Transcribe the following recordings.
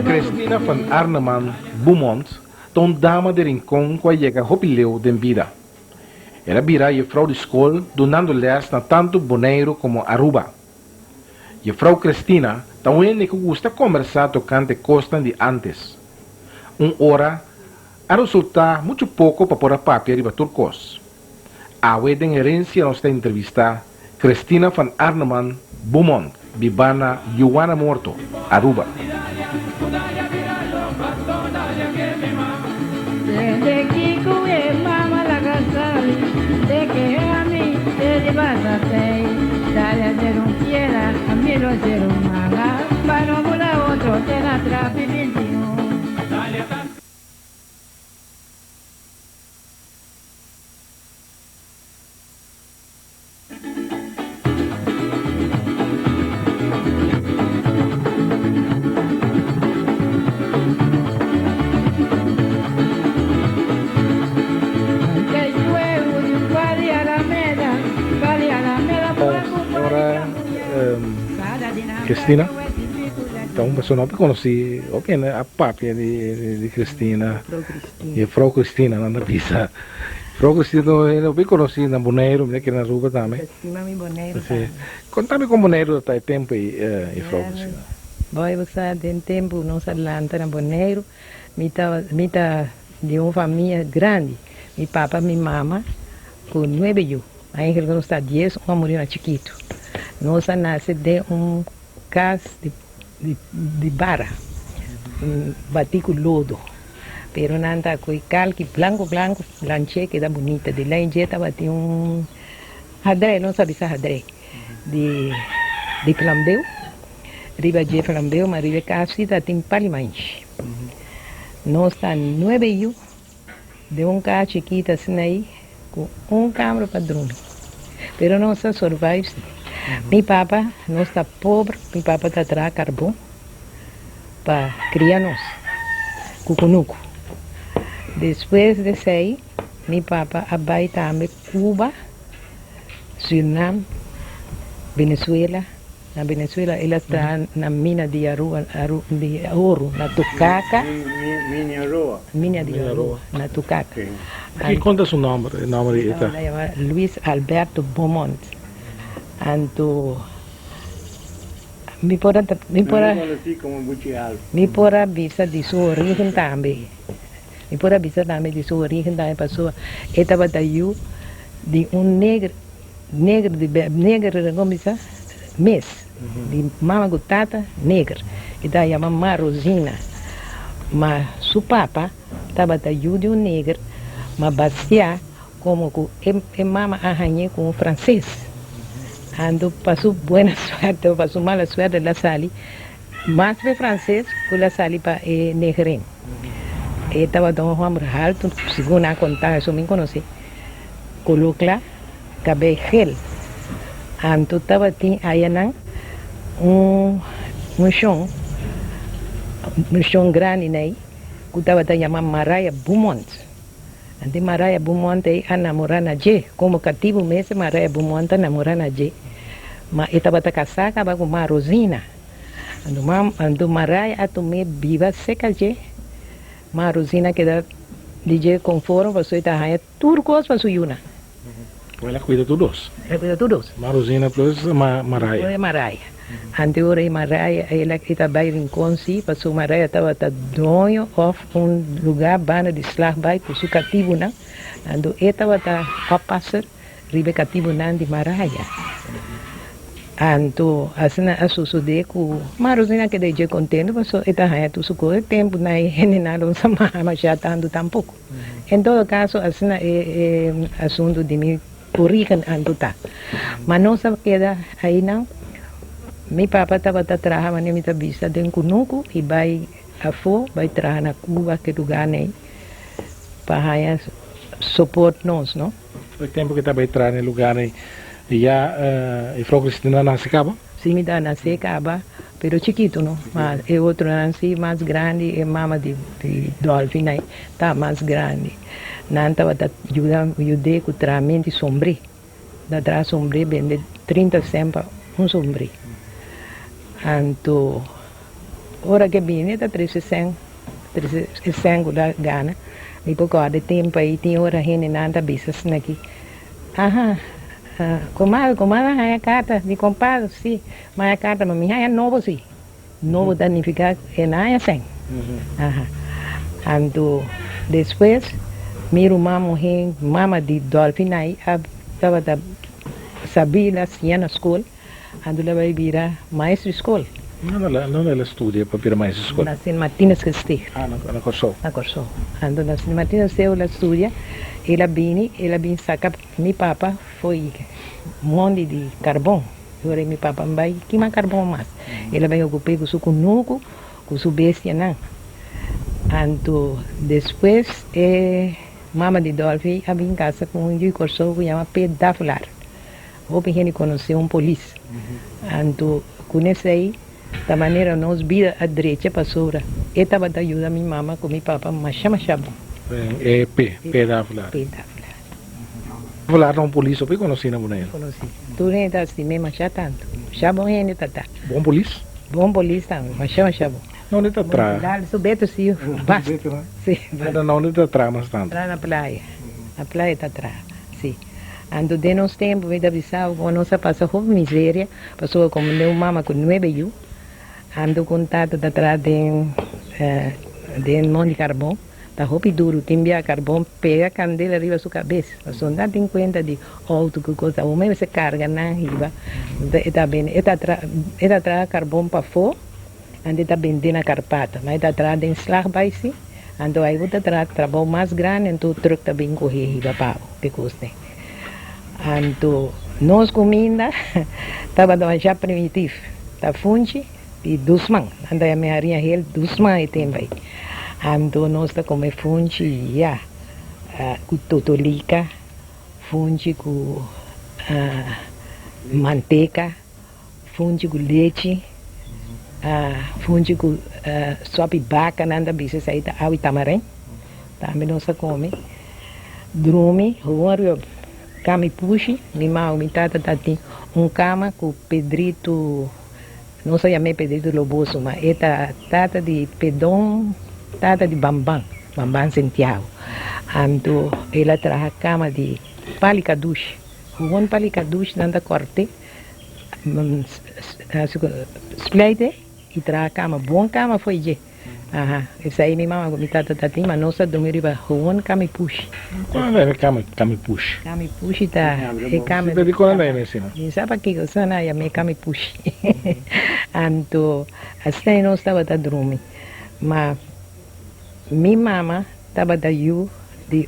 Cristina van Arneman Beaumont, toen dama de rincón kwa llega hopileu den vida. Ela vira e frau de escola, donando les na tanto Bonaire como Aruba. E frau Cristina também que gusta conversar tocante costa de antes. Hora a resultar muito pouco para pôr a papel riba turcos. A wedding herencia nossa entrevista Cristina van Arneman Beaumont, Bibana Joana Morto, Aruba. Desde Kiko e mama la casali, de que a mí te vas a hacer, dale a hacer un quiera, a mí lo hacer un manga, para no la otro te la trape 21. Cristina, então você não conhece, a papia de Cristina, e Frau Cristina na pista. Frau Cristina eu bem conheci na Bonaire, que na Aruba também. Cristina mi Bonaire também. Conta-me como Bonaire está tempo e Frau Cristina. Boy, você tem tempo não se adelanta na Bonaire, mita de uma família grande, mi papa, mi mama, com 9 anos. Aí que não está 10, uma morena chiquito. Nós nasce de casa de barra, bati com lodo, pero não anda com calque branco, blanche que dá bonita. De lá em dieta bati hadre, não sabe se hadre, de flambeu, riba de flambeu, mas riba casa tem palimães. Nós está 9 anos, de casa chiquita assim aí, com câmara para dormir, pero não se survive. Mi papa não está pobre, mi papa está atrás carbão para criar-nos, cucunuco. Depois de sair, mi papa vai também Cuba, Suriname, Venezuela. Na Venezuela, ela está na mina de ouro, na Tucaca. Mina de ouro, na Tucaca. Que conta seu nome? Ela chama Luiz Alberto Beaumont. Anto mi pora bisa di sua origem também. Mi pora bisa também de sua origem também passou. Eta batayu de negro como bisa mes de mama gutata negra. Eta chama Rosina. Mas su papa estava batayu de negro, mas bacia como que mama arranhei com o francês. Ando pasó buena suerte, pasó mala suerte la sali, más de francés que la sali para negren. Estaba don Juan Alto, según ha contado, eso me conocí, coloca cabello gel. Ando estaba allá un chão grande ahí, que estaba llamado Maraya Beaumont. Ante Maraya Beaumont a namorar na J, como cativo mesmo Maraya Beaumont a namorar na J. Mas estava casada com uma Rosina. Ando Maraya a tomar viva seca J. Uma Rosina que dá de J conforme você está aí tudo coisa para sua. Ela cuida de todos. Ela cuida de todos. Uma Rosina plus Maraya. É Maraya. Ante ora Maraya ela estava bem rincão sim, passou Maraya estava dono of lugar bana de slag by com seu cativo não. Ando estava a passar ribe cativo não de Maraya. Ando assim a suceder com Marosina que de contente, passou estava aí tu suco tempo na não sama mas já tanto tampouco. Em todo caso assim é assunto de mim origem ando tá. Mas não se queda aí não. Mi papa estava trabalhando na minha vista de Cunuco e vai trabalhar na Cuba, que lugar nem para suporte nós, não? Foi tempo que estava trabalhando no lugar e já a Frau Cristina nasceu acaba? Sim, me dá nascer acaba, pero chiquito, não? Mas é outro nasci mais grande, é mama de Dolphin aí, tá mais grande. Não estava ajudando com o tratamento sombrio, da sombre vende 30 sempre um sombrero. Então, hora que vem, está 300 da Gana. E por causa do tempo aí, tem hora que não anda business aqui. Aham. Comadre, a carta de compadre, sim. Mas a carta, mas é novo, sim. Novo significa que não é assim. Então, depois, minha mama de Dolphin aí, estava sabia assim na escola, então ela vai virar maestro de escola. Não ela estudia para virar mais escola? Na San Martínez que esteja. Na Corsol. Na Corsol. Então, na San Martínez ela estudia, ela vem sacar, meu papa foi um monte de carvão. Agora meu papa vai queimar carvão mais. Ela vai ocupar com o seu cunuco, com o seu bestia, não. Então, depois, mama de Dolphy havia em casa com um de Corsol que chama Pedaflar. O pequeno conheceu polícia. Então, com esse aí, da maneira nós vira a direita para sobra. Eu estava ajudando minha mama com meu papa, mas chama Chabon. Pedaflar. Pedaflar. Falar não polícia, eu conheci na Bonaire. Conheci. Tu nem está assim mesmo, já tanto. Chabon é tá. Bom polícia? Bom polícia também, mas chama Chabon. Não, ele está atrás. Lá, subeto, sim. Basta. Sim. Não, ele está atrás, mas tanto. Lá na praia. A praia está atrás, sim. Ando de nos tempos, vida Bissau, com nossa passa com miséria, passou como meu mama com 9 anos, ando contato da atrás de monte de carvão, da roupa duro, timbia carvão, pega a candela arriba da sua cabeça, passou não tem conta de alto que coisa, o mesmo se carga na riba, está bem, está atrás carvão para fora, ande está vendendo a carpata, mas está atrás de slag vai sim, ando aí está atrás trabalho mais grande, então o truque está bem correr riba para que custa. Então, nós comida estava já primitivo, tá funde e dusman, anda a minha arinha ele dusman e tem vai. Então, nós está comendo funde já, com totolica, funde com manteiga, funde com leite, funde com sopa baca, nada bicho aí tá água e tamarém, também nós come, dorme, rua cama puxe, minha tata tem cama com Pedrito, não sei chamar Pedrito Loboso, mas é tata de Pedon, tata de Bambam Santiago. Então, ela traz a cama de palicaduche, o palicaduche nanda corte, spleite e traz a cama, boa cama foi je. Essa aí minha mãe me tata tem, mas nossa dormir para o cama puxe. Quando é cama puxe? Cama puxe tá, é cama. Você dedica a ela assim, não? Sabe que eu sou na minha cama puxe. Então, assim não estava a dormir, mas minha mama estava de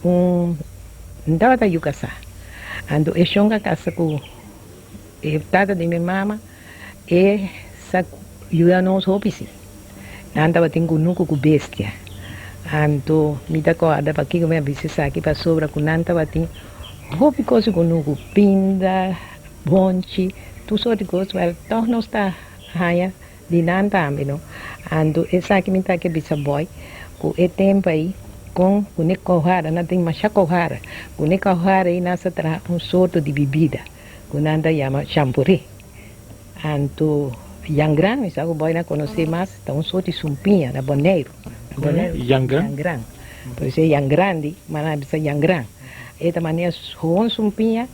não estava a casar. Então, eu chonga casa com a tata de minha mama e sa ajuda nos hobbies. Nanta bating kunuku ku bestia. Anto mita ko ada paki ko may bisisa aqui para sobra com nanta bating hopi coisa kunuku pinda bonchi tu sorte coisa well toh não está haya de nanta amino. Anto essa aqui mita que bisa boy ku e tempo aí com ne kohara na tem macha kohara ku ne kohara aí nasa tra sorto de bebida ku nanta chama champuré. Anto yang gran, misalnya boy na conhecer mais, tá sorte sumpinha da Bonaire. Yang gran? Yang gran. Por isso yang grande, mas bisa yang gran. Esta maneira ruim sumpinha,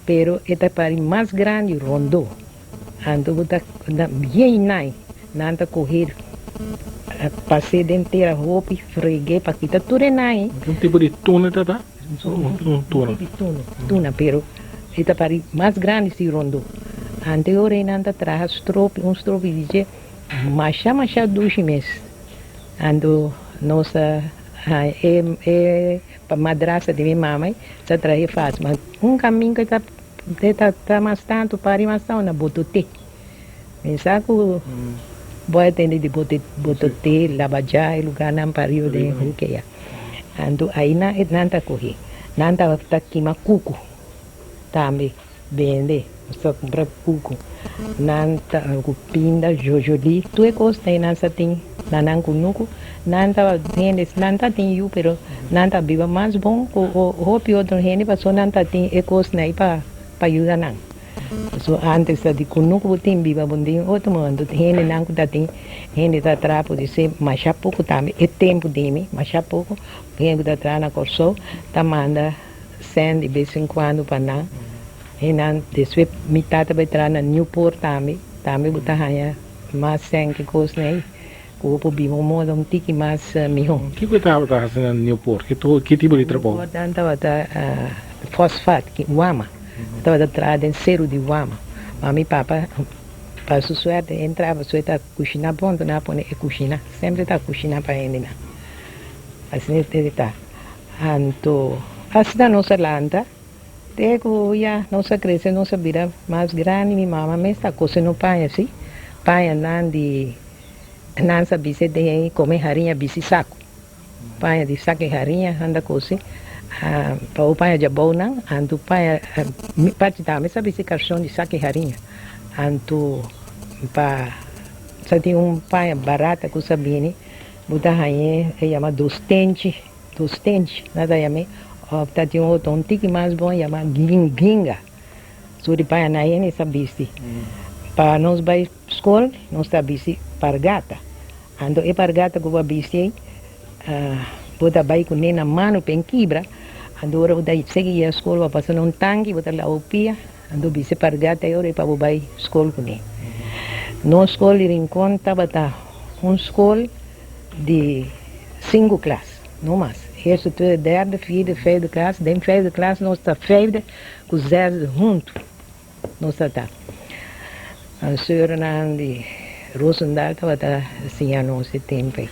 pero esta para mais grande rondo. Então botar bem nai, nanta correr, passei inteira roupa, freguei para quitar tudo nai. Um tipo de tuna, tá? Tuna. Tuna, pero esta para mais grande se rondo. Anterior ainda traz strope diz macha duas meses. Ando nossa para madraça de minha mamãe já traz fácil, mas caminho que tá mais tanto para ir mais tanto na botote. Mensaco boa atender de botote, labajá, lugar não pariu de ruqueia. Ando aí na nanta correr, nanta tá queima cuco, também vende. Só comprar pouco. Nanta, pinda, jojoli, tu é costa e nanta tem, nanang kunuku, nanta tem eu, pero nanta viva mais bom, o hopi outro gente passou nanta tem é costa aí para ajudar não. So antes da de kunuku tem biba bonding outro mundo gente não tá tem gente tá atrás pode ser mais pouco também é tempo de mim mais pouco gente tá atrás na corso tá manda send de vez em quando para não e não depois mitad vai entrar na Newport também botar aí mais sem que coisa né o povo biba modo um tique mais melhor. Que você estava fazendo em Newport? Que tipo de trabalho? Newport estava fosfato que Wama estava atrás de cero de Wama mas meu papa para sua suerte entrava só está cozinhar ponto na pone e cozinhar sempre está cozinhar para ele né assim está então assim da nossa landa Tego ya nossa cresce nossa vira mais grande minha mama me está cozinhando pão assim pão não de não sabe se tem comer farinha bisi saco pão de saco e farinha anda cozinhar para o pão de abona ando pão parte também sabe se cartão de saco e farinha ando para se tem pão barato que sabine botar aí chama dos tentes nada chama opta tem outro tique mais bom chama ginga so de pão na ele sabiste para nós vai escola nós sabiste pargata ando e pargata que vai biste botar vai com na mano pen quebra ando ora daí segue a escola vai passar tanque botar lá o pia ando biste pargata e ora para vai escola com ele no escola em conta bata escola de 5 classes não mais eerste, tweede, derde, vierde, vijfde klas. De vijfde klas, nós está vijfde, com zesde junto. Nós está. A senhora de Rosendal estava assim a nosso tempo.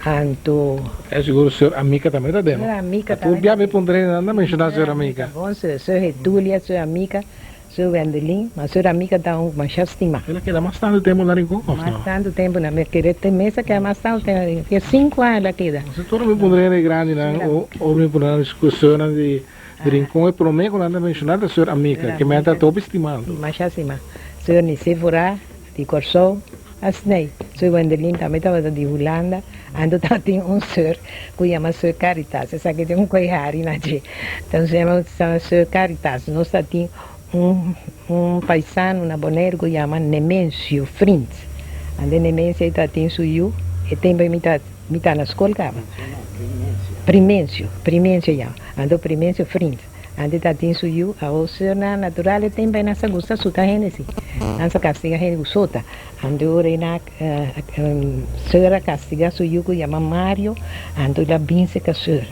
Então. É seguro, a senhora amiga também está dentro. A amiga também. Tu já me pondrei nada mencionar a senhora amiga. Bom, a senhora Túlia, a senhora amiga. Seu Wendelin, mas a senhora amiga está uma estima. Ela queda mais tanto tempo lá em Congo? Mais tanto tempo na minha querida tem mesa que é mais tanto tempo, que 5 anos ela queda. Se tu não me pondrei de grande, não, ou me pondrei na discussão de Rincón, é por mim que ela mencionar a senhora amiga, que me está top estimando. Mais estima. A senhora Nicefora, de Corsol, assim, seu Wendelin também estava de Holanda, ando tem senhor que chama Senhor Caritas, essa aqui tem coihari na gente. Então se chama Senhor Caritas, nós temos paisano na Bonaire que chama Nemêncio Frins. Ande Nemêncio está tem suyo e tem para mitar na escola cava. Primêncio já. Ando Primêncio Frins. Ande está tem suyo a outra natural tem para nessa gusta suta genesi. Nessa castiga genesi sota. Ande ora na senhora castiga suyo que chama Mário. Ando la binse que senhora.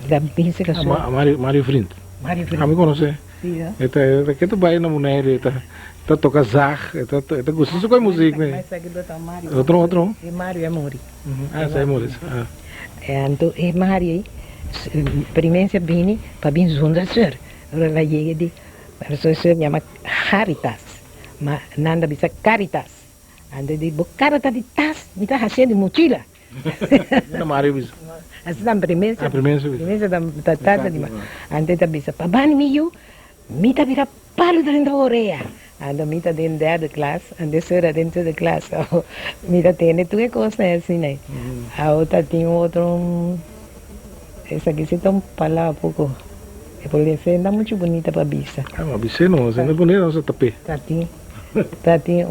Mário Frins. A me conhece? Esta que tu vai na Bonaire, esta toca zar, esta gosta com música, né? Outro. E Mário é Mori. Sai Mori. Então, e Mário, primeiro vini para vir junto a senhora. Ela chega de, a senhora chama Caritas, mas nada bisa Caritas. Ando de Caritas de tas, me está fazendo de mochila. Não Mário bisa. Assim da primeira da tarde de ande da bisa, babani miu. Mita vira palo dentro da orelha. Ando mita dentro da classe, ande senhora dentro da classe. Mita tem tudo que coisa assim, né? A outra tinha outro, essa aqui se tão falar pouco. É porque ela é muito bonita para bisa. Mas bisa não é bonita não se tapê. Tá tem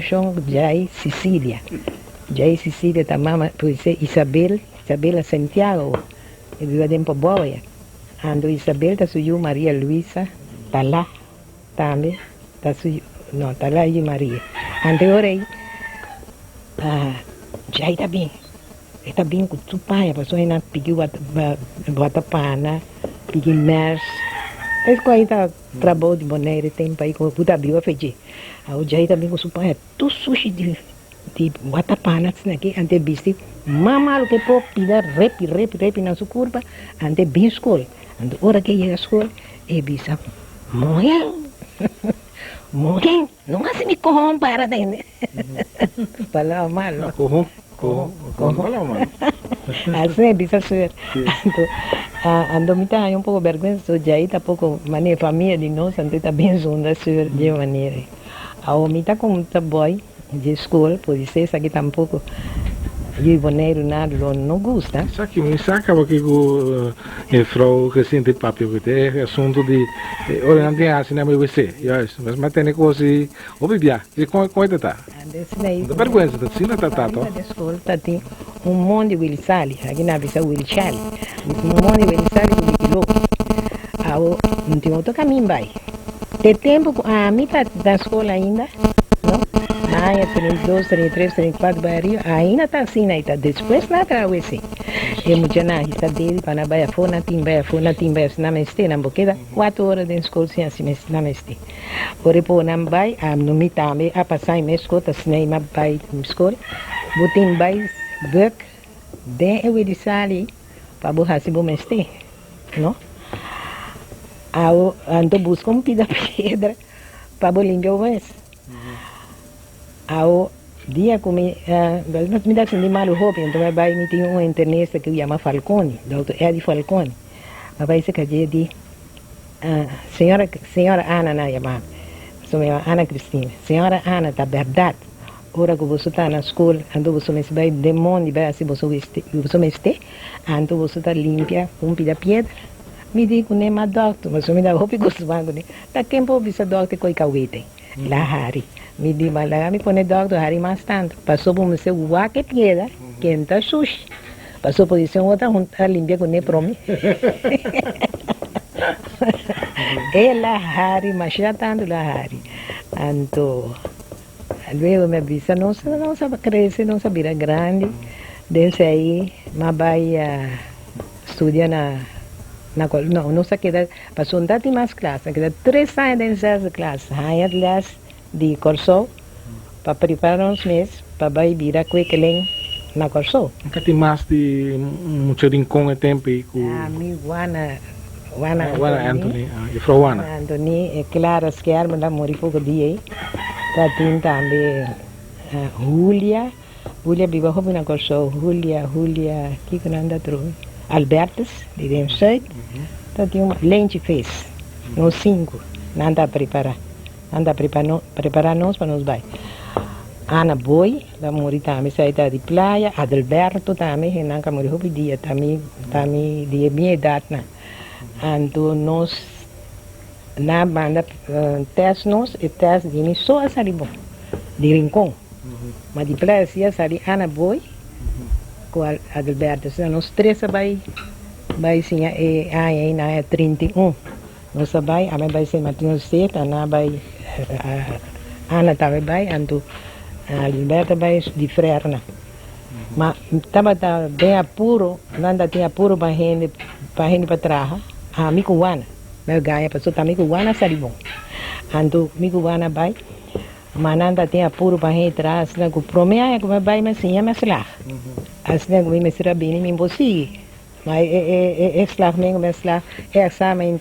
chão Jai Sicília. Jai Sicília tá mama, por isso Isabela Santiago. E vive dentro da boia. Ando Isabel tá suyo Maria Luisa. Está lá também, está lá e Maria. Anteriormente, já está bem com o pai, a pessoa ainda pediu bota pana, pediu mers. Esse aí está trabalho de Bonaire, tem para ir com o puta biwa feijão. Já está bem com o pai, tudo sushi de bota pana, aqui, ante viste, mama o que pode pedir, rep na sua curva, ante bem escola. Ante hora que chega a escola, e bisa. Morreu, não assim me corrom para dentro. Falava mal. Corrom, falava mal. Assim é bisa ser. Ando me tá um pouco vergonha, só já está pouco maneira família de nós, ando está bem junto ser de maneira. A me tá com muita boy de escola, pode ser essa aqui tampouco E o boneiro nada não gosta. Isso aqui me saca porque o frau que sente papel que é assunto de ora não tem assim na meu você. Mas tem coisa o bibia. E como tá? Da vergonha da cena tá Na escola tem monte de Willy Sali, aqui na vista Willy Sali. Monte de Willy Sali com o louco. Não tem outro caminho vai. Tem tempo a mim tá da escola ainda, não? Aí 32, 33, 34 barrios, ainda tá assim aí tá. Depois na travessa. E muita na está dele para na baia fona, timba, na meste na boqueda, 4 horas de escola sem assim na meste. Por exemplo, na baia, no mitame a passar em escola, assim na baia na escola, botem baia work, den eu de sali para borrar se bom meste, não? Ando busco pida pedra para limpar o mês. Dia comi, mas me dá assim de malo roupa, então vai me tem um internista que chama Falcone, doutor Eddie Falcone. Mas vai ser que de senhora Ana na chamada, senhora Ana Cristina, senhora Ana, tá verdade. Ora que você está na escola, ando você me vai demônio, vai assim você me este, ando você está limpia com pida pedra. Me digo nem mais doctor, mas me dá roupa e gosto mais né. Tá quem pode ser doctor coi cauete, lá Hari. Me diz, mas lá me põe doctor, Hari mais tanto. Passou por me ser o que pieda, que não sushi. Passou por isso outra junta limpia com nem para mim. Ela Hari, mas já tanto lá Hari. Então, luego me avisa, não sabe crescer, não sabe virar grande. Desde aí, mas vai estudar não se queda, passou um dati mais classe, queda 3 anos dentro da classe. Aí aliás de curso para preparar uns meses para ir a currículo na curso. Nunca tem mais de muito rincão e tempo e com mi Juana Anthony, e Frau Juana. Anthony é claro que arma da mori pouco dia. Tá tem também Julia vive hoje na curso, Julia que não anda trouxe. Albertus, de Densuit, dat uma lente fez, nos 5, anda a preparar nós para nos vai. Ana Boi, da morri também, saída de praia, Adalberto também, que não morri houve dia, também de minha idade, né? Então nós, na banda, teste nós, e teste de mim só a sair bom, de rincão, mas de praia, se a sair Ana Boi, com Adalberto, nós 3 vai sim, aí na 31, nós vai, a minha vai ser Martinho Seta, Ana vai, Ana também vai, então Adalberto vai de Frerna, mas estava bem apuro, não tinha apuro para gente para trás, a mico Juana, meu ganha, passou também com Juana sai bom, então mico Juana vai. Mananda tem apuro para entrar, assim, que promessa que vai mas sim, mas lá. Assim, que me será bem, me impossível. Mas é lá mesmo, mas lá é exame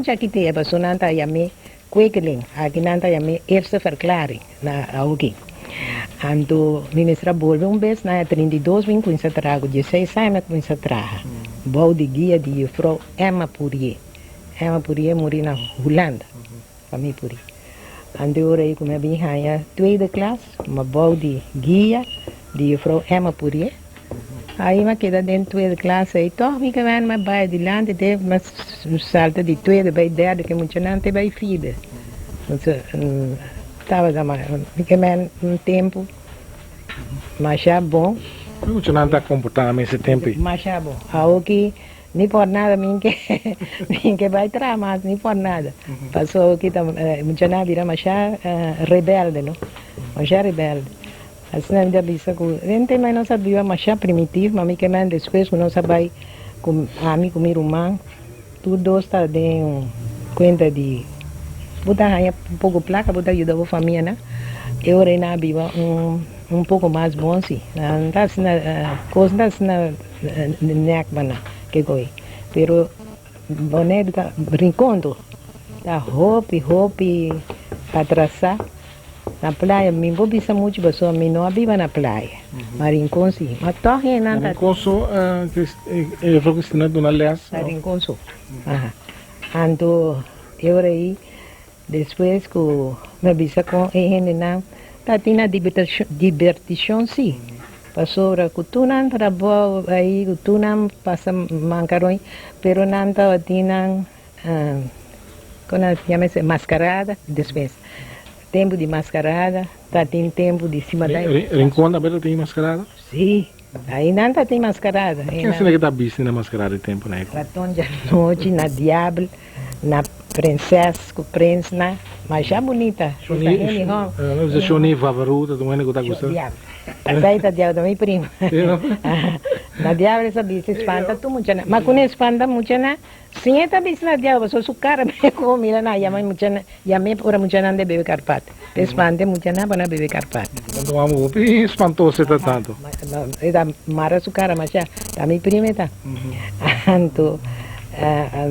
já que tem, mas não está a me currículo, aqui não está a me essa verklaring na alguém. Então, me será bolve vez na 32 vim com essa trago, 16 anos com essa traga. Bom de guia de Frau Emma Poirier. Emma Poirier morreu na Holanda, família Poirier. Ande ora aí como é bem raia, 2e classe, uma boa de guia de Frau Emma Poirier. Aí uma queda dentro da 2e classe, aí todos me que vão mais vai adiante, teve uma salta de 2e para 10 que muito não teve aí filha. Estava da mais, me que um tempo, mas já bom. Muito não está comportando nesse tempo. Mas já bom, aqui nem por nada, ninguém vai entrar, mas nem por nada. Passou aqui, muito nada, vira mas já rebelde, não? Mas já rebelde. Assim, a gente disse que a gente mais não sabia, mas já primitivo, mas que mais depois, que não sabia, com amigo meu irmão, tudo está dando conta de botar um pouco placa, botar ajudar a família, né? Eu reina viva um pouco mais bom, sim. Não está assim, coisa não está assim, não que coi, pero boneco brincondo, tá roupa para traçar na praia, me vou pensar muito pessoa, me não viva na praia, mas rincão sim, mas torre não tá. Rincão só, eu vou ensinar dona Léas. Rincão só, então eu aí depois que me visa com ele não, tá tendo divertição sim, Pasora, kutunan trabalho aí, kutunan passa mancarões, pero não tá tinang, quando chama-se mascarada, dispensa. Tempo de mascarada, tá tem tempo de cima da. Rincón também tem mascarada? Sim, aí não tá tem mascarada. Quem é que tá visto na mascarada de tempo, né? Ratão de noite, na diabo, na princesa, com príncipe, mas já bonita. Não sei se o favorito, tu não está gostando? Aí tá diabo também primo. Na diabo essa bicha espanta tu muito na. Mas quando espanta muito na, sim tá bicha na diabo, só su cara me comida na, ya muito na, ya me por muito na de beber carpate. Espanta muito na para beber carpate. Quando vamos, espantoso tá tanto. Eda mara su cara mas já, tá mi prima tá. Anto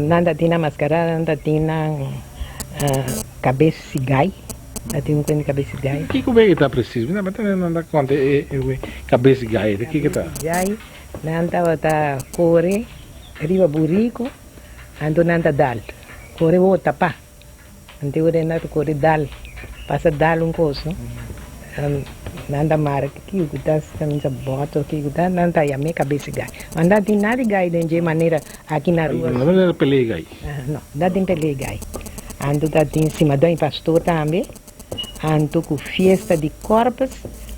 nanda tina mascarada, nanda tina cabeça cigai. Tem um de cabeça de gai. O que é que está preciso? Não, mas não dá conta. Cabeça de gai, o que está? Gai, não está core, riba burico, ando não está dal. Core o tapa. Ante o renado core dal. Passa dal coisa. Não está mara, que o que está também se bota, que o que está, não está yame cabeça de gai. Mas não tem nada de gai de maneira aqui na rua. Não é pele gai. Não, não tem pele gai. Ando está em cima do pastor também. Anto com festa de corpos,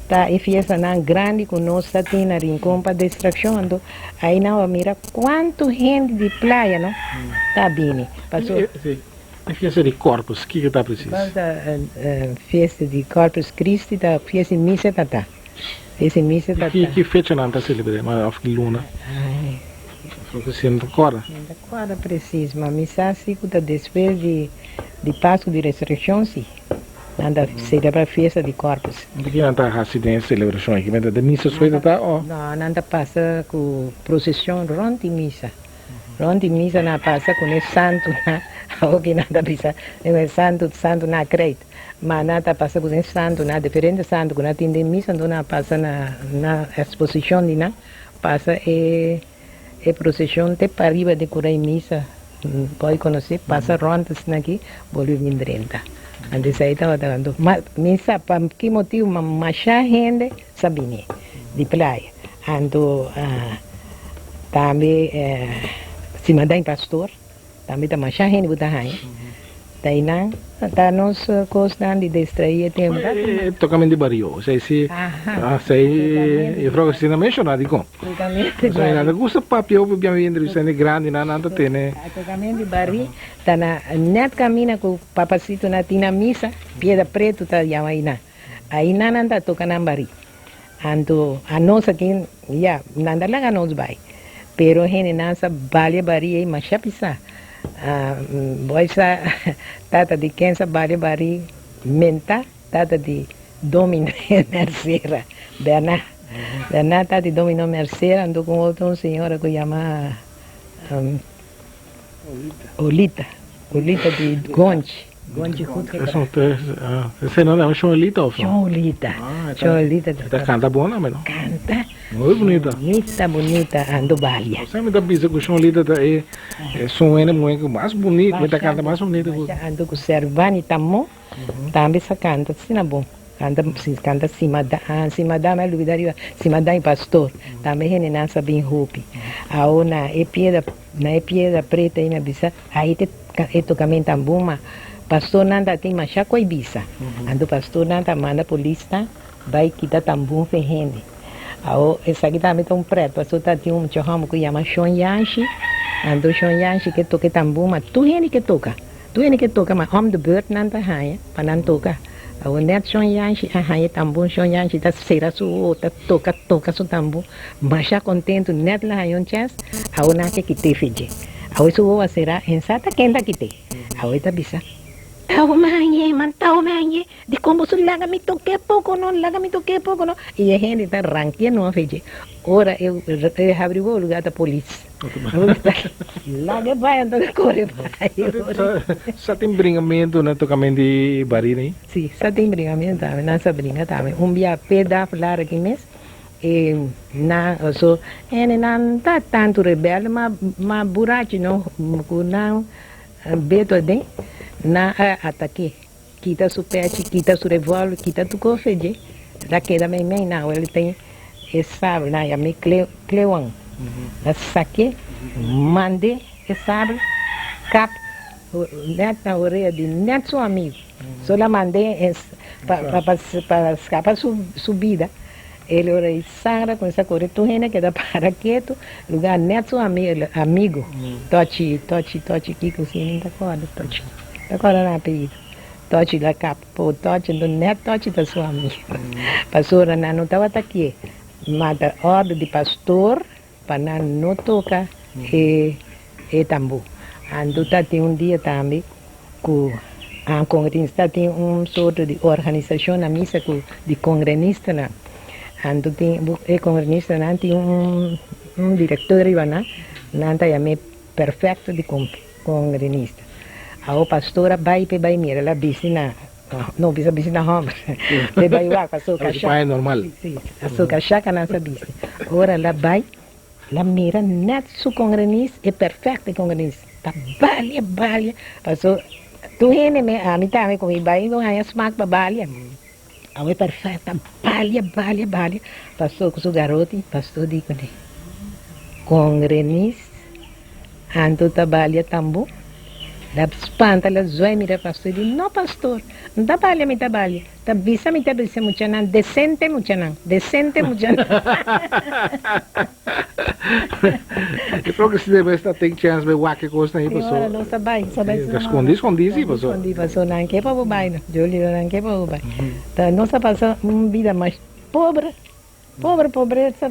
tá e festa não grande com nós tá tem na rincão para distração, ando aí não mira quanto gente de praia, não? Tá bem, passou. Festa de corpos, o que está preciso? Festa de corpus Christi, tá festa de missa tá. Festa de missa tá. Que fecha não está celebrando, mas of luna. Você não acorda? Não acorda preciso, mas missa se tá depois de Páscoa de ressurreição, sim. Nada celebra festa de corpos. Aqui não está acidente, celebração aqui, mas de missa só está, ó. Não, nada passa com procissão ronde missa. Ronde missa não passa com esse santo, o que nada precisa, é santo na crente. Mas nada passa com esse santo, na diferente santo, quando tem de missa, não passa na exposição de nada, passa é procissão até para arriba de curar missa, pode conhecer, passa rondas aqui, volve vir 30. Antes aí estava dando, mas para que motivo, mas já gente sabia de praia, ando também cima da pastor, também tá mais gente botar aí, daí não, tá nos costas de distrair tempo. Tocamento de barrio, sei se, sei, eu falo assim não mencionar de como. Tocamento. Sei nada, gosta papel para bem entre os grande, nada tem né. Tocamento de barrio, tá na net caminha com o papacito na tina missa, piedra preto tá já aí não tá tocando barrio, ando a nós aqui já nada lá nós vai, pero gente nessa vale barrio mas já pisa. Boisa tata de quem vale bari menta tata de domino merceira Bernard tata de domino merceira ando com outra senhora que chama Olita de Gonte esse não é uma Olita ou Olita tá canta boa não mas canta muito bonita ando balia você me dá bisa com uma Olita é som é muito mais bonito mas canta mais bonito ando com Servani tamo também sa canta assim na bom canta cima da mas luidaria cima da pastor também ele não sabe roupa a ona é pedra preta aí na bisa aí te tocamento tambuma pastor nanda tem macha coi bisa ando pastor nanda manda polícia vai quitar tambum ferrende ao essa aqui também tem preto pastor tá tem chama que chama Shonyanshi ando Shonyanshi que toca tambum mas tu gente que toca mas om de beurt nanda haia para não tocar ao net Shonyanshi haia tambum Shonyanshi tá será su tá toca su tambum mas já contento net lá haia chance ao na que te fije ao isso vai será ensata quem tá quite ao tá bisa tao manye, de como se laga me toque pouco não, e a gente tá ranqueando a fede. Ora eu abri o lugar da polícia. Laga vai andar corre vai. Só tem brincamento no tocamento de baril aí? Sim, só tem brincamento também, nossa brinca também. Dia peda falar aqui mesmo. E na so não tá tanto rebelde, mas buraco não beto de na ataque quita su peixe quita su revólver quita tu cofre da queda bem não ele tem e sabe, na ya me cleuan. La saque, mande e sabe, cap, net na orelha de net seu amigo. Só la mandei para escapar sua vida. Ele ora e sangra com essa cor, tu rena que dá para quieto, lugar net seu amigo. Tochi, que cozinha, tá corda, tochi. Tá corda na apelido. Tochi da capa, pô, tochi do net, tochi da sua amiga. Pastora não estava aqui. Mata ordem de pastor para não tocar e tambo. Ando tá tem dia também que a congrenista tem sorte de organização na missa de congrenista na. Ando tem congrenista não tem diretor aí na. Não tá me perfeito de congrenista. A pastora vai mira la piscina. No, bisa na Roma. Le vai lá com a sua cachaça. É normal. Sim, a sua cachaça não sabe. Ora lá vai, lá mira net su congrenista é perfeito congrenista. Tá balha. Passou, tu rene me a mim também comigo vai, não há smack para balha. A é perfeita, balha. Passou com o garoto, pastor digo né. Congrenista, ando trabalha tambo. La espanta, la zoe, mira pastor, diz, não pastor, não trabalha, me trabalha. Tá bisa, muito não, decente, muito não. Eu creo que se deve estar tem chance de qualquer coisa aí, pessoal. pessoal. Não sabe. Escondi, sim, pessoal. Pessoal, não quer para o bairro, eu lhe não quer para o bairro. Então, nossa passa uma vida mais pobreza,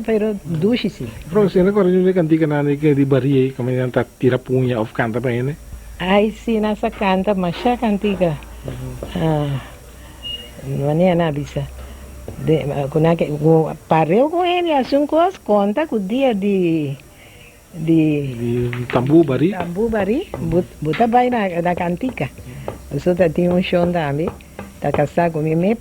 pero duche sim. Professor, agora eu cantiga na de Bahia, como ele tá tira punha ou canta para ele. Ai, sim, nessa canta, mas já cantiga. Não é nada bisa. Pareu com ele, assim coisa, conta com o dia de Tambu Bari, bota bem na cantica. Eu tinha um show também, tá casado com meu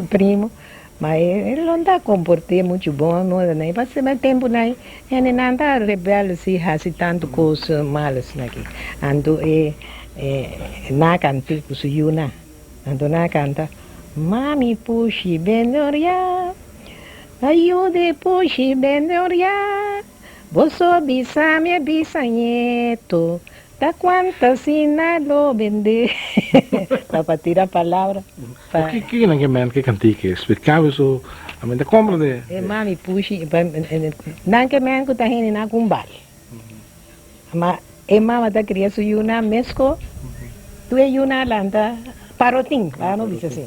primo, mas ele não está comportando muito bom, não é? Passa mais tempo aí, ele não está rebelde se faz tanto coisas malas aqui. Ando na cantica com o Yuna, ando na canta. Mami pushi bendoria, ayude pushi bendoria, boso bisa me bisanieto, da quanta sina lo vende. Para tirar palavra. O que não é que cantica? Explicava isso, a mente compra de. Mami pushi, não que me que tá indo na cumbal. Mas mama da criança Yuna mesco, tu é Yuna landa parotim, lá não bisa assim.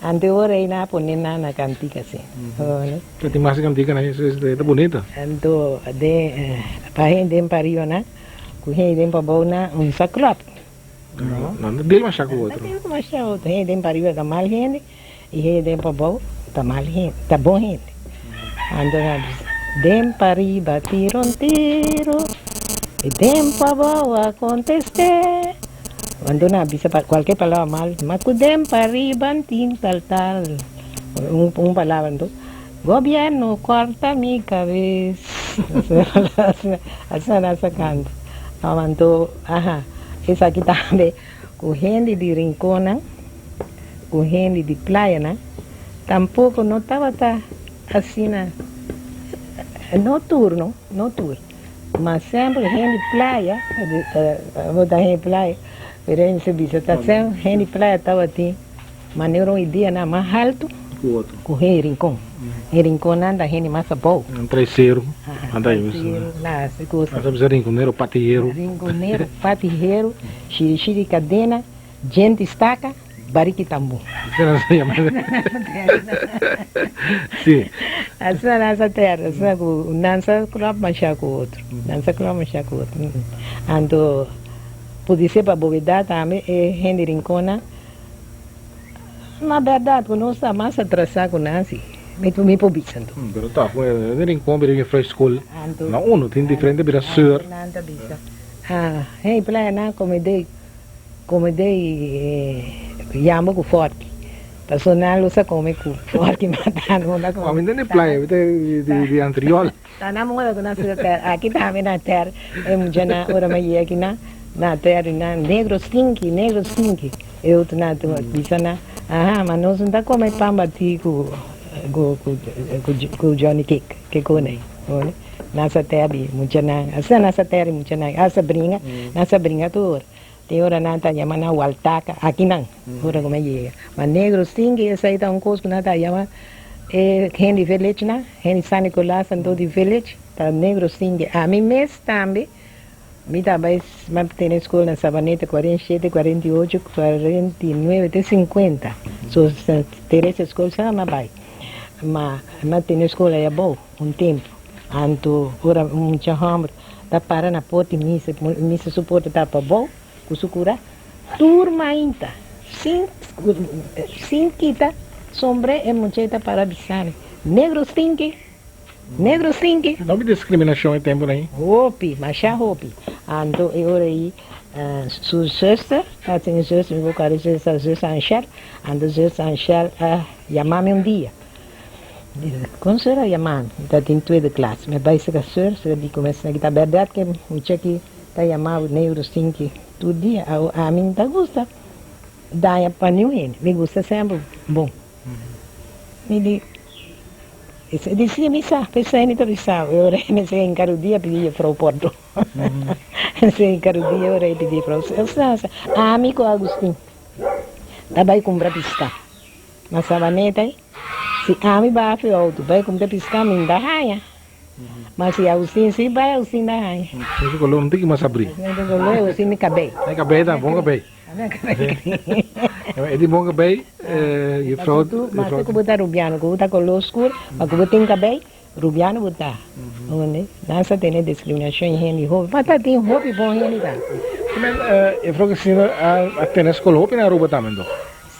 Ante ora ina poner na cantica assim. Que tem mais cantica né? Isso é bonita. Ando para gente pariu na, com gente para bom na sacrop. Não dele mais chaco outro. Dele mais chaco outro. Gente pariu da mal gente e gente para bom da mal gente, da bom gente. Ando na dem pari batiron tiro e dem para bom a contestar. Cuando na bisa cualquier palabra mal, macudem pariban tin tal. Un palabra entonces. Gobierno corta mi cabeza. Asa nasa canto. Amanto, esa aqui também, com gente de rincona, com gente de praia, né? Tampouco não estava assim, noturno. Mas sempre gente de praia, vou dar gente de praia. Pero em visitação, gente de praia estava assim, maneiro um dia na mais alto, com o rincão. Em rincão anda gente mais boa. Um traiceiro, anda isso. Lá, se coisa. Nós sabemos rinconeiro, patieiro. Rinconeiro, patieiro, xirixiri cadena, gente estaca, barique tambu. Sim. Essa nossa terra, dança crop machar com o outro. Ando podia ser para bovidade também, é gente rincona. Na verdade, quando nós estamos mais atrasados com nós, me pobicando. Pero tá, é rincon, pero é fresco. Na uno tem diferente, pero sur. Nada bisa. Hey, playa na comedei, llamo com forte. Personal usa come com forte matando. A mim não é playa, de anterior. Tá na moda com nossa terra, aqui também na terra, é muito na hora mais aqui na terra, na negro stinky. Eu tô na bisa na, mas nós não tá comendo pão batido, com Johnny Cake, que conhece. Nasa terra, muita nang. Asa nasa terra, muita nang. Asa brinca tu. Tem hora nanta chama na Waltaca, aqui não. Hora como é que mas negro sim, que essa aí tá cosco nanta chama Henry Village na, Henry San Nicolás andou de Village, tá negro sim. A mim mesmo também. Mi também, mas tem escola na Sabaneta 47, 48, 49, até 50. So, ter essa escola só na Bahia. Mas tem escola é boa, tempo. Anto, ora, muita hambre. Tá para na porta, missa suporta tá para bom. Kusukura, turma ainda, sem kita, sombra é muita para bisane. Negro stinky. Não me discriminação em tempo aí. Hopi, mas já hopi. Ando eu aí, sua sister, a minha sister, me vou querer ser essa sister Anchel, ando sister Anchel, chamar-me dia. Quando será chamar? Está em toda classe, mas vai ser a sister, de começar aqui, tá verdade que muita que tá chamado negro stinky. Todo dia, a mim tá gosta. Daí para ninguém, me gusta sempre bom. Me diz, esse dizia missa, pensei em televisão, eu sei em cada dia pedia para o porto. Sei em cada dia eu pedia para o Celso. Amigo Agostinho, vai comprar pisca. Mas Sabaneta aí, se amigo vai para outro, vai comprar pisca, me dá raia. Mas se Agostinho se vai, Agostinho dá raia. Isso colou não tem que mais abrir. Não colou, eu sim me acabei. Acabei, tá bom, acabei. É de bom acabei, e fraude. Mas se eu botar rubiano, eu botar color escuro, mas eu botar cabelo, rubiano botar. Nessa tem discriminação em gente roupa, mas tá tem roupa bom em gente. Mas eu falo que sim, até na escola roupa na Aruba também, então.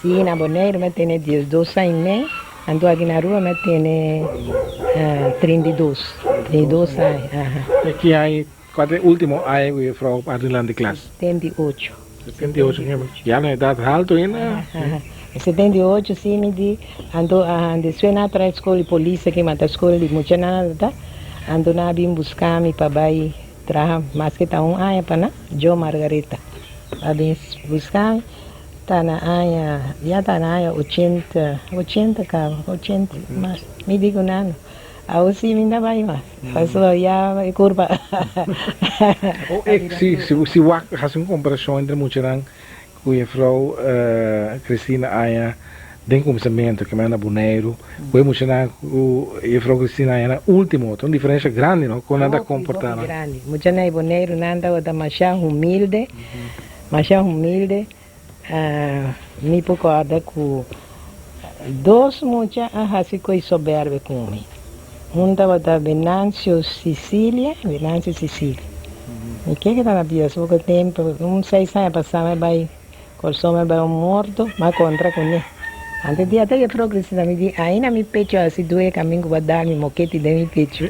Sim, na Bonaire, mas tem 12 anos, ando aqui na rua, mas tem 32 anos. Aqui aí, qual é o último ano eu falo para de classe? 78. 78, já na idade alta ainda. 78, sim, me di, ando suena atrás escola de polícia, que mata escola de muita nada, ando na bim buscar me para vai trabalhar mais que tá ano para na Jo Margareta, a bim buscar tá na área, já tá na área 80, mas me digo nada. Aí sim ainda vai mais, faz já é curva. Se faz uma comparação entre Mucherang e a Frau Cristina Aya, de começamento que é na Bonaire, com Mucherang e a Frau Cristina Aya na último, uma diferença grande, não? Com nada comportada. Grande, Mucherang e Bonaire nada outra mais humilde, me concorda com dois muitas assim que soberbe comigo. Estava da Venâncio Sicília. E que está na pia? Só que tempo, 6 anos passava, vai, consome vai morto, mas contra com ele. Antes de até que progressista me diz, ainda me pecho assim, dois caminhos para dar me moquete de me pecho.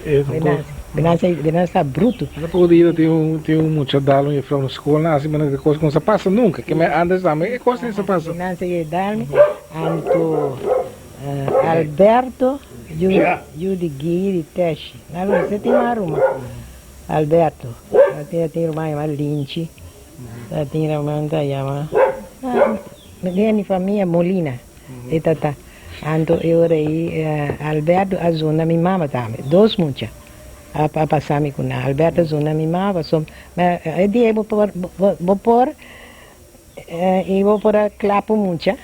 Venâncio bruto. Não podia ter muito dalo e falar na escola, assim, mas a coisa não se passa nunca, que antes também, que coisa não se passa. Venâncio ia dar-me, Alberto, Judy Guiri, Teshi. Allora, você tem uma ruma. Alberto, tem uma Linci, tem uma chama. Minha família Molina. E tata. Ando eu aí, Alberto, a zona minha mama também. Dois muitas. A passar me com Alberto, a zona minha mama. Mas eu vou pôr a clapo muita.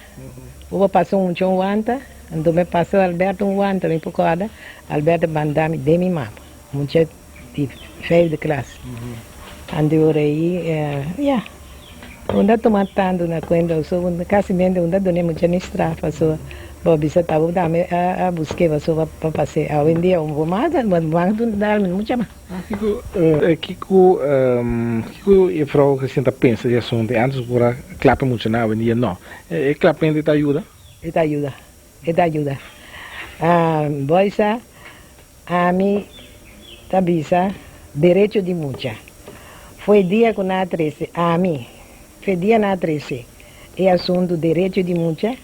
Vou passar um anta. Então me passou Alberto anta me procura. Alberto mandava-me de minha mama. Muita de feio de classe. Ando eu aí, Onda tomar tanto na conta, so casamento onda dona muita estrafa, so Bobby se estava dando a buscar só para passear. Hoje em dia vou mais dar muita mais. Kiko e Frau Cristina pensa de assunto antes por clapa muito na hoje em dia não. É clapa ainda ajuda? Ajuda. Boisa a mim tabisa direito de muita. Foi dia com a 13 a mim. Foi dia na 13. É assunto direito de muita.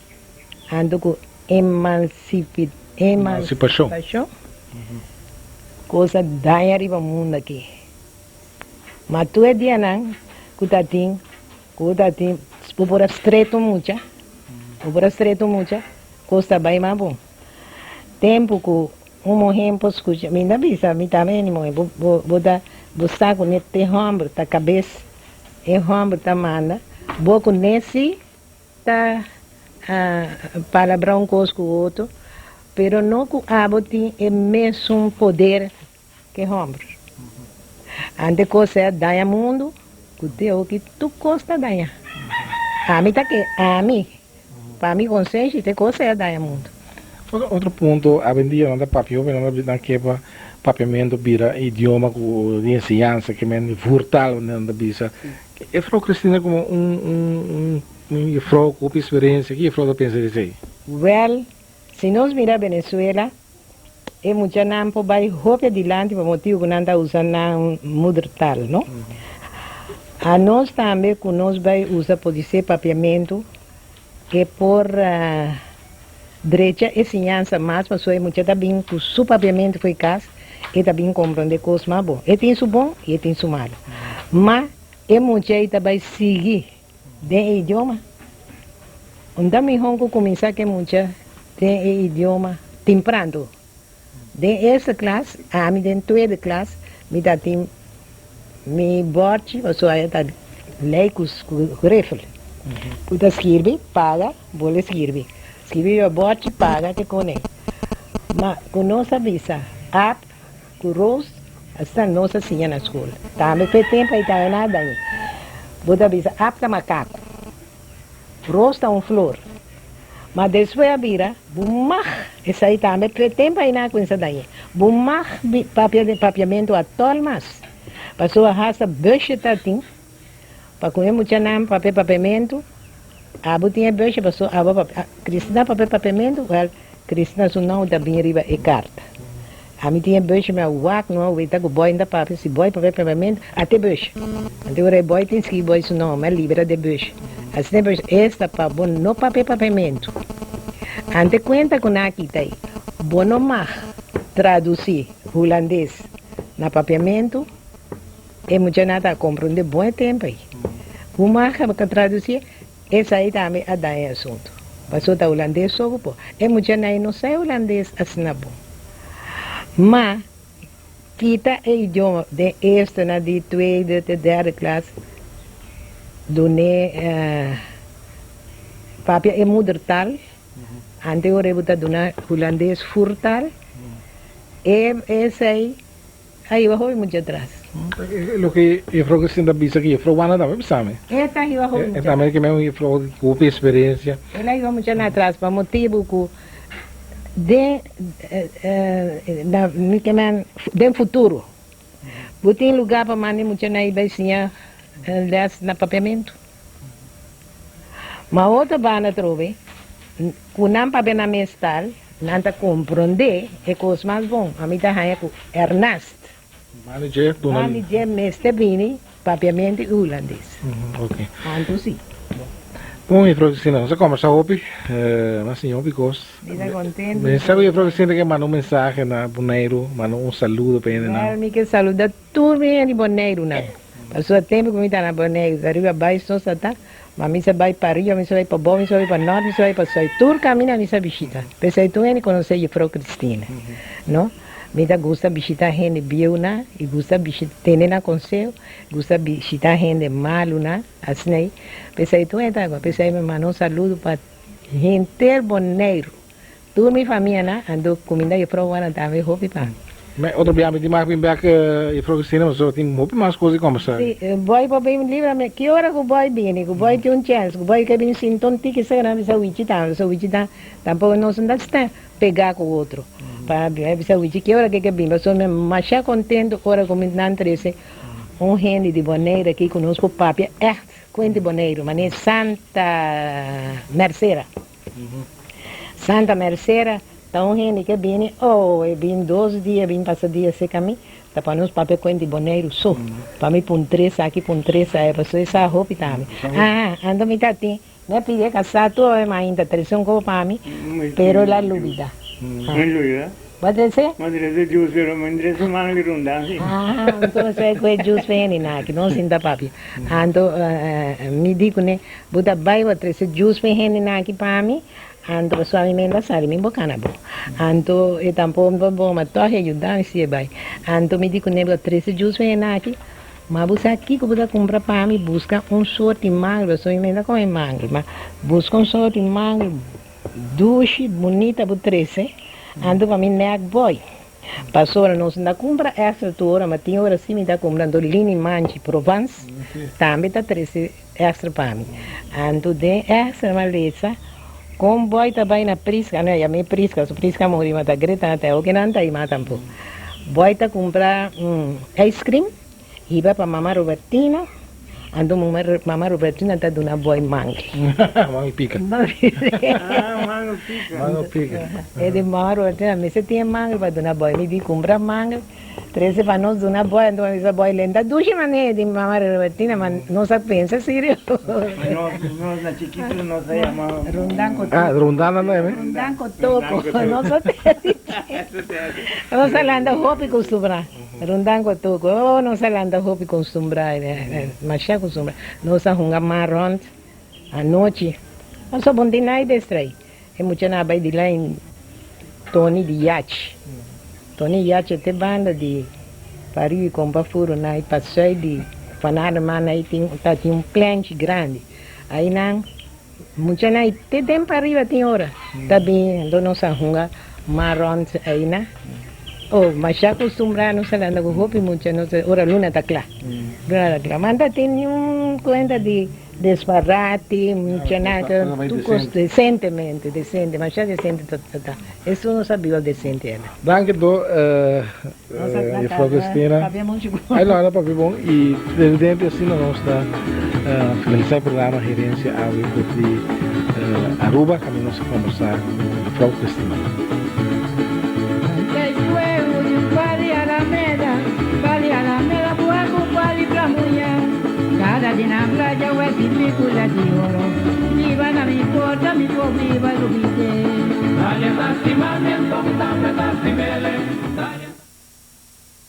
Ando com emancipação. Coisa da arriba mundo aqui. Mas tu é dia não, cutatim, por estreito muita, coisa bem mais bom. tempo que um tempo escuta, me não bisa, me também não é, vou saco nesse ombro, tá cabeça, e ombro tá manda, vou com nesse, tá palavra um coisa com o outro, pero não que abo tem o mesmo poder que ombro. Ante coisa é daia mundo, que teu que tu costa daia. A mim tá que, a mim, para mim consciência, te coisa é daia mundo. Outro ponto, a vendia não dá papel, não dá quebra papiamento vira idioma de ensinança que men furtal não dá bisa. Eu falo Cristina como eu falo com experiência que eu falo pensa disso. Well, se nós mirar Venezuela, é muito nampo vai roupa adiante por motivo que não está usando mudar tal, não? A nós também que nós vai usar pode ser papiamento que por direita ensinança mais pessoas muito também que o seu papiamento foi caso e também compreender coisas mais bom. E tem isso bom e tem isso malo. Mas é muito aí vai seguir de idioma. Onde me hongo começar que muito de idioma temprano. De essa classe, a mim dentro da classe, me dá tem me bote, você vai estar leicos com rifle. Puta escreve, paga, vou escrever. Escreve o bote, paga, que com ele. Mas com nossa visa, app, com rose, essa nossa senha na escola. Também foi tempo aí, tá nada aí. Puta visa, app tá macaco. Rose tá flor. Mas depois a vira, bumar, essa aí também foi tempo aí na coisa daí. Bumar, papiamento a tolmas. Passou a raça beixa tatim. Para comer muito nada, papel papiamento. A botinha beixa, passou a Cristina papel papiamento. Cristina su não também arriba e carta. A mim tinha beixa, mas o wac não, o itaco boy ainda papel, se boy papel papiamento, até beixa. Então o boy tem que boy su não, mas libera de beixa. Assim beixa, esta para bom no papel papiamento. Ante conta com aqui tá aí. Bom no mar traduzir holandês na papiamento. É muito nada a compreender bom tempo aí. O marca para traduzir, essa aí também a dar assunto. Passou da holandês só pô. É muito nada não sei holandês assim na bom. Mas kita é idioma de esta na de tweede de derde classe do ne papia é mudar anterior eu botar do na holandês furtal. É essa aí vai muito atrás. Lo que eu falo que ainda bisa aqui, eu falo nada também sabe. Esta iba muito. É também que mesmo eu falo com experiência. Ela iba muito atrás para motivo que de futuro. Tem lugar para mandar muito na ibecinha na papiamento. Mas outra banda trove, com não papel na mestal, não está compreender é coisa mais bom. A mim está com Ernest. Manager mestre bini, papiamento holandês. Ok. Então sim. Bom, eu falo que sim, você conversa hoje, mas sim, eu gosto. Está contente? Mas sabe, eu falo que sim, que mandou mensagem na Boneiro, mandou saludo para ele, não? Me que saluda tudo em Boneiro, não. Passou tempo que me está na Boneiro, arriba baixo, só está. Mas me se vai para Rio, me se vai para Bom, me se vai para Norte, me se vai para Sul. Tudo caminha, me se visita. Pensei, tu ele conhece a Frau Cristina, não? Me gusta visitar gente biuna e gusta visitar ter na conselho, gusta visitar gente maluna, assim aí. Pensei, tu entra agora, pensei, me mandou um saludo para gente Boneiro. Toda minha família, né? Andou comida e provando também, roupa para. Mas outro dia, me marca bem que eu falo que sim, mas só tem roupa mais coisas como essa. Sim, boy para bem livre, que hora que o boy vem, que o boy tem chance, que o boy que vem sem tonti que será me saúde tá, tampouco não se dá pegar com o outro. Para ver que hora que bem, mas eu me achei contente hora como não interessa gente de Boneiro aqui conosco papi é coente Boneiro, mas é Santa Mercera. Santa Mercera, então gente que vem, vem 12 dias, vem passar dias sem caminho, tá para nós papi coente Boneiro só, para mim pôr 3 aqui, pôr 3 aí, para essa roupa também. Ando me tá tem, me pedi casar tu mas ainda 3 copo para mim, pero la lubida. Pode ser? Madre juice pero mandre se mangi runda. Então você com juice vem na que não sinta papi. Ando me digo né, buta vai outra se juice vem na aqui para mim. Anto suavemente sali mi bocana bo. Anto e tampoco bo ma torre ajudar se vai. Anto me dico nebla 13 jus vem aqui. Mas você aqui que você compra para mim, busca sorte de mango, só emenda com mango, mas busca sorte de mango, duche, bonita, por 13, ando para mim neck boy. Passou a nossa da compra extra tu hora, mas tinha hora sim me está comprando linha manche Provence, também está 13 extra para mim. Ando de extra maleza, com boy também na prisca, né? A minha prisca, se prisca morri, mas tá grita até o que não tá aí mais tampouco. Boy tá comprar ice cream. Iba para mamá Robertina, ando mamá Robertina está dando boy mangue. Mangue pica. Mango pica. Mangue pica. É de mamá Robertina, me se tinha mangue para dar boy, me di comprar mangue, 13 para nós dar boy, então essa boy lenta, duas maneiras de mamá Robertina, mas não se pensa sério. Nós na chiquito nós chamamos Rundanco Ah, rondana não é, né? Rundanco toco, não se anda roupa e costumbrar. Rundanco toco, não se anda roupa e costumbrar, mas já costumbrar. Nós arrumamos marrom à noite, mas só bom de nada destrai. É muito na baía de lá em Tony de Yacht. Tony Yacht é banda de Paris e compra furo, né? Passei de fanada, mas aí tinha planche grande. Aí não, muito na tem tempo arriba tem hora. Tá bem, então nós arrumamos marrom aí, né? Oh, mas já acostumbrado, não se anda com roupa e muito, não sei, ora luna está clara. Luna está clara. Manda tem conta de disparate, muito nada, decentemente, decente, mas já decente, tá. Isso não sabia o decente era. Danke do, Frau Cristina. Aí lá, papi bom. E, evidente, assim, nós está finalizar o programa Gerência Áudio de Aruba, que nós vamos conversar com a Frau Cristina. Cada dia na praia eu é película de ouro. Viva na minha porta, me viva no bite. Dale, lastimame, tonta, me lastimele.